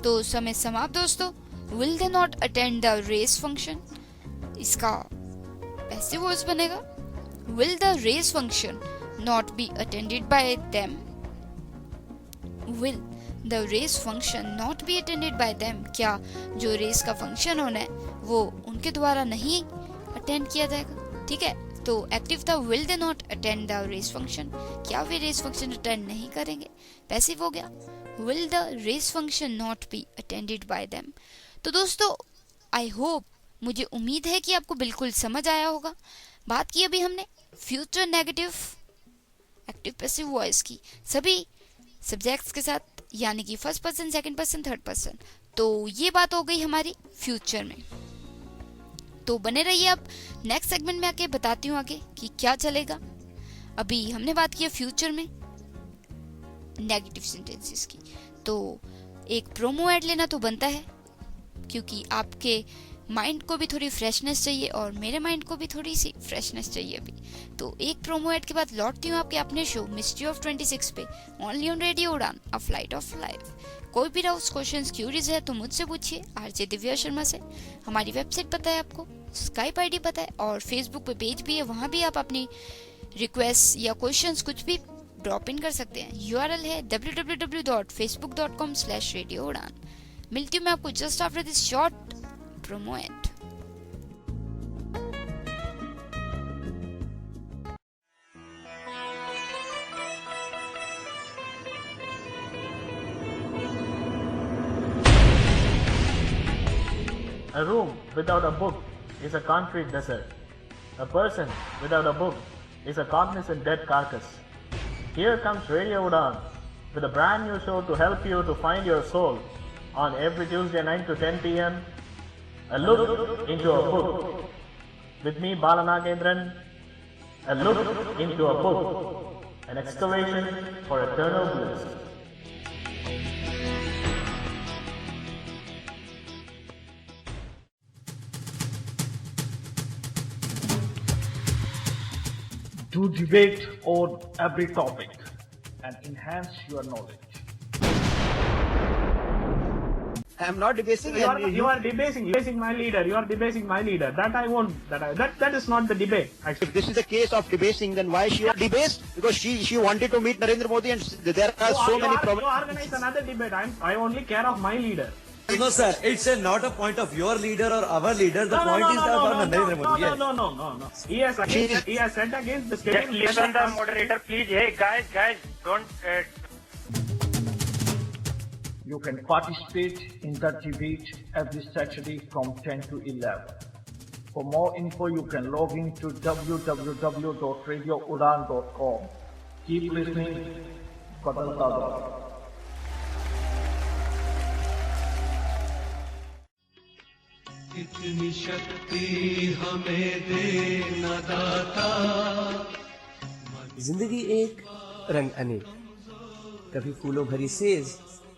तो समय समाप्त दोस्तों। Will they not attend the race function, इसका पैसिव वॉइस बनेगा will the race function not be attended by them, will the race function not be attended by them, क्या जो रेस का फंक्शन होना है वो उनके द्वारा नहीं अटेंड किया जाएगा, ठीक है। तो एक्टिव था will they not attend the race function, क्या वे रेस फंक्शन अटेंड नहीं करेंगे। पैसिव हो गया will the race function not be attended by them। तो दोस्तों आई होप, मुझे उम्मीद है कि आपको बिल्कुल समझ आया होगा। बात की अभी हमने future negative active passive voice की सभी सब्जेक्ट्स के साथ, यानी कि first person, second person, third person. तो ये बात हो गई हमारी फ्यूचर में। तो बने रहिए, अब नेक्स्ट सेगमेंट में आके बताती हूँ आगे कि क्या चलेगा। अभी हमने बात की फ्यूचर में नेगेटिव सेंटेंसेस की, तो एक प्रोमो ऐड लेना तो बनता है, क्योंकि आपके माइंड को भी थोड़ी फ्रेशनेस चाहिए और मेरे माइंड को भी थोड़ी सी फ्रेशनेस चाहिए अभी। तो एक प्रोमो ऐड के बाद लौटती हूँ आपके अपने शो मिस्ट्री ऑफ 26 पे, ओनली ऑन रेडियो उड़ान, अ फ्लाइट ऑफ लाइफ। कोई भी डाउट्स, क्वेश्चंस, क्यूरीज है तो मुझसे पूछिए, आरजे दिव्या शर्मा से। हमारी वेबसाइट पता है आपको, स्काइप आईडी पता है, और फेसबुक पे पेज भी है, वहाँ भी आप अपनी रिक्वेस्ट या क्वेश्चंस कुछ भी ड्रॉप इन कर सकते हैं। URL है www.facebook.com/radio उड़ान। मिलती हूँ मैं आपको just after this short promo ad. A room without a book is a concrete desert. A person without a book is a cognizant dead carcass. Here comes Radio Udan with a brand new show to help you to find your soul on every Tuesday 9 to 10 p.m. A look into a book. With me, Balanagendran. A look into a book. An excavation for eternal bliss. To debate on every topic and enhance your knowledge. I am not debasing. You are debasing my leader. You are debasing my leader. That I won't. That is not the debate. Actually, If this is a case of debasing, then why she was debased? Because she wanted to meet Narendra Modi, and there are so many you problems. organize another debate. I only care of my leader. No, sir. It's not a point of your leader or our leader. The point is about Narendra Modi. Yes. No. He has said against the state. Listen the moderator, please. Hey, guys, don't. You can participate in that debate every Saturday from 10 to 11. For more info, you can log in to www.radioudan.com. Keep listening. Badalta Dao. इतनी शक्ति हमें देना दाता। जिंदगी एक रंग अनेक, कभी फूलों भरी सेज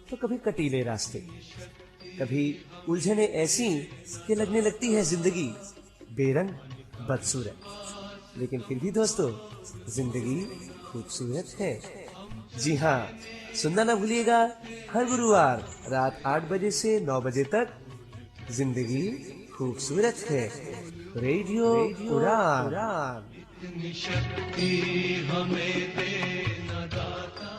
तो कभी कटीले रास्ते, कभी उलझने ऐसी कि लगने लगती है जिंदगी बेरंग बदसूरत, लेकिन फिर भी दोस्तों जिंदगी खूबसूरत है। जी हाँ, सुनना ना भूलिएगा हर गुरुवार रात 8 बजे से 9 बजे तक जिंदगी खूबसूरत है, रेडियो उड़ान। इतनी शक्ति हमें देना दाता।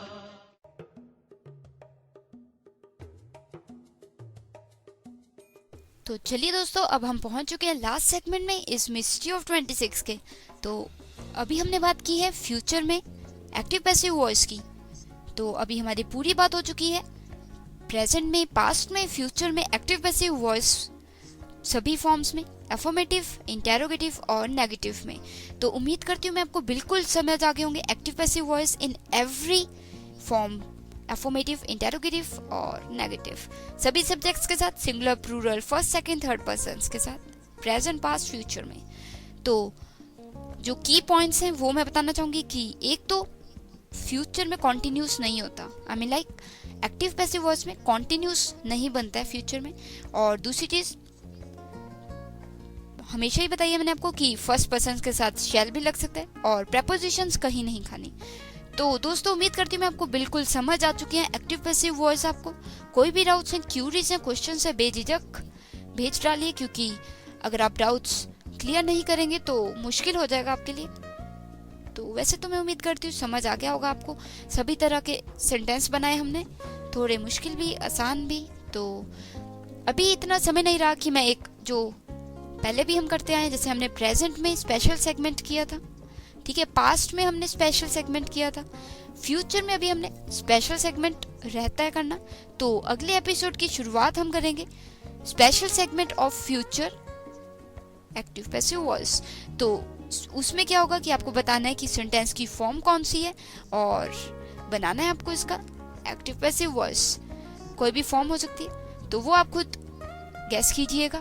तो चलिए दोस्तों, अब हम पहुंच चुके हैं लास्ट सेगमेंट में इस मिस्ट्री ऑफ 26 के। तो अभी हमने बात की है फ्यूचर में एक्टिव पैसिव वॉइस की। तो अभी हमारी पूरी बात हो चुकी है प्रेजेंट में, पास्ट में, फ्यूचर में एक्टिव पैसिव वॉइस सभी फॉर्म्स में, अफर्मेटिव, इंटेरोगेटिव और नेगेटिव में। तो उम्मीद करती हूँ मैं आपको बिल्कुल समझ आ गए होंगे active passive voice in every form, affirmative, interrogative और नेगेटिव, सभी सब्जेक्ट्स के साथ, singular, plural, first, second, third persons के साथ, प्रेजेंट, पास्ट, फ्यूचर में। तो जो की पॉइंट्स हैं वो मैं बताना चाहूँगी कि एक तो फ्यूचर में कॉन्टिन्यूस नहीं होता, I mean like active passive voice में कॉन्टिन्यूस नहीं बनता है फ्यूचर में। और दूसरी चीज़ हमेशा ही बताइए मैंने आपको कि फर्स्ट पर्सन के साथ शैल भी लग सकता है और प्रेपोजिशंस कहीं नहीं खानी। तो दोस्तों उम्मीद करती हूँ मैं आपको बिल्कुल समझ आ चुकी है एक्टिव पैसिव वॉइस। आपको कोई भी डाउट्स हैं, क्यूरीज हैं, क्वेश्चन है, बेझिझक भेज डालिए, क्योंकि अगर आप डाउट्स क्लियर नहीं करेंगे तो मुश्किल हो जाएगा आपके लिए। तो वैसे तो मैं उम्मीद करती हूँ समझ आ गया होगा आपको। सभी तरह के सेंटेंस बनाए हमने, थोड़े मुश्किल भी, आसान भी। तो अभी इतना समय नहीं रहा कि मैं एक जो पहले भी हम करते आए, जैसे हमने प्रेजेंट में स्पेशल सेगमेंट किया था, ठीक है, पास्ट में हमने स्पेशल सेगमेंट किया था, फ्यूचर में अभी हमने स्पेशल सेगमेंट रहता है करना। तो अगले एपिसोड की शुरुआत हम करेंगे special segment of future active passive voice. तो उसमें क्या होगा कि आपको बताना है कि सेंटेंस की फॉर्म कौन सी है और बनाना है आपको इसका एक्टिव पैसिव वॉइस। कोई भी फॉर्म हो सकती है, तो वो आप खुद गेस कीजिएगा।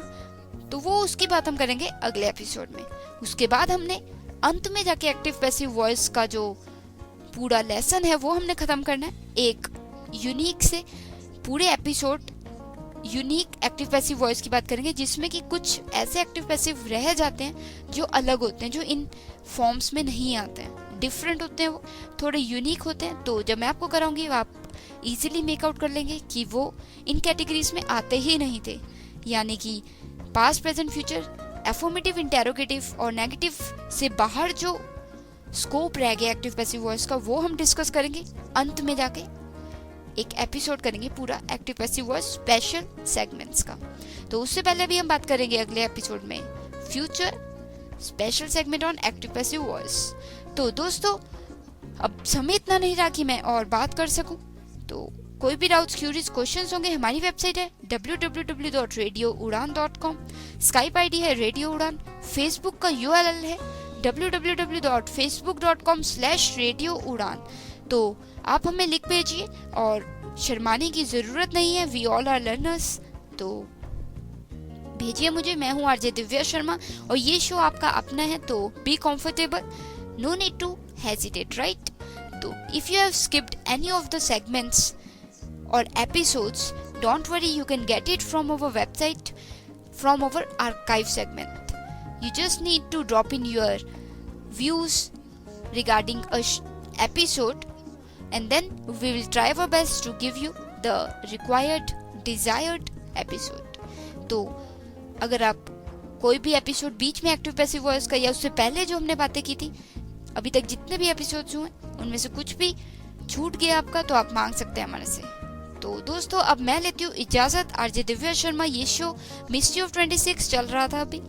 तो वो उसकी बात हम करेंगे अगले एपिसोड में। उसके बाद हमने अंत में जाके एक्टिव पैसिव वॉइस का जो पूरा लेसन है वो हमने खत्म करना है एक यूनिक से। पूरे episode unique active passive voice की बात करेंगे, जिसमें कि कुछ ऐसे एक्टिव पैसिव रह जाते हैं जो अलग होते हैं, जो इन फॉर्म्स में नहीं आते हैं, डिफरेंट होते हैं, वो थोड़े यूनिक होते हैं। तो जब मैं आपको कराऊंगी आप इजीली मेकआउट कर लेंगे कि वो इन कैटेगरीज में आते ही नहीं थे, यानी कि past, present, future, affirmative, interrogative और नेगेटिव से बाहर जो स्कोप रह गया एक्टिव पैसिव वॉइस का, वो हम डिस्कस करेंगे अंत में जाके। एक एपिसोड करेंगे पूरा active passive voice special segments का। तो उससे पहले भी हम बात करेंगे अगले एपिसोड में future special segment on active passive voice. तो दोस्तों अब समय इतना नहीं रहा कि मैं और बात कर सकूं। तो कोई भी डाउट्स, क्यूरीज, क्वेश्चंस होंगे, हमारी वेबसाइट है www.radioudan.com, स्काइप आईडी है रेडियो उड़ान, फेसबुक का URL है www.facebook.com/radioudan। तो आप हमें लिख भेजिए और शर्माने की जरूरत नहीं है, वी ऑल आर लर्नर्स। तो भेजिए मुझे, मैं हूँ आरजे दिव्या शर्मा और ये शो आपका अपना है, तो be comfortable, no need to hesitate, right. तो if you have skipped any of the segments or episodes, don't worry, you can get it from our website, from our archive segment. You just need to drop in your views regarding a episode, and then we will try our best to give you the required, desired episode. तो अगर आप कोई भी episode बीच में active passive voice का या उससे पहले जो हमने बातें की थी, अभी तक जितने भी एपिसोड्स हुए उनमें से कुछ भी छूट गया आपका, तो आप मांग सकते हैं हमारे से। तो दोस्तों अब मैं लेती हूँ इजाजत। आरजे दिव्या शर्मा, ये शो मिस्ट्री ऑफ 26 चल रहा था अभी,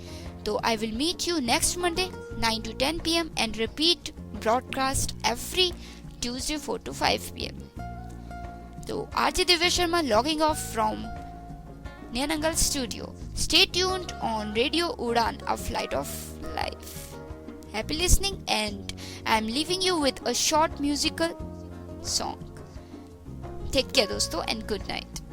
तो I will meet you next Monday 9 to 10 PM and repeat broadcast every Tuesday 4 to 5 PM. So RJ Divya Sharma logging off from Neanangal studio. Stay tuned on Radio Udan, a flight of life. Happy listening, and I'm leaving you with a short musical song. Take care दोस्तों and good night.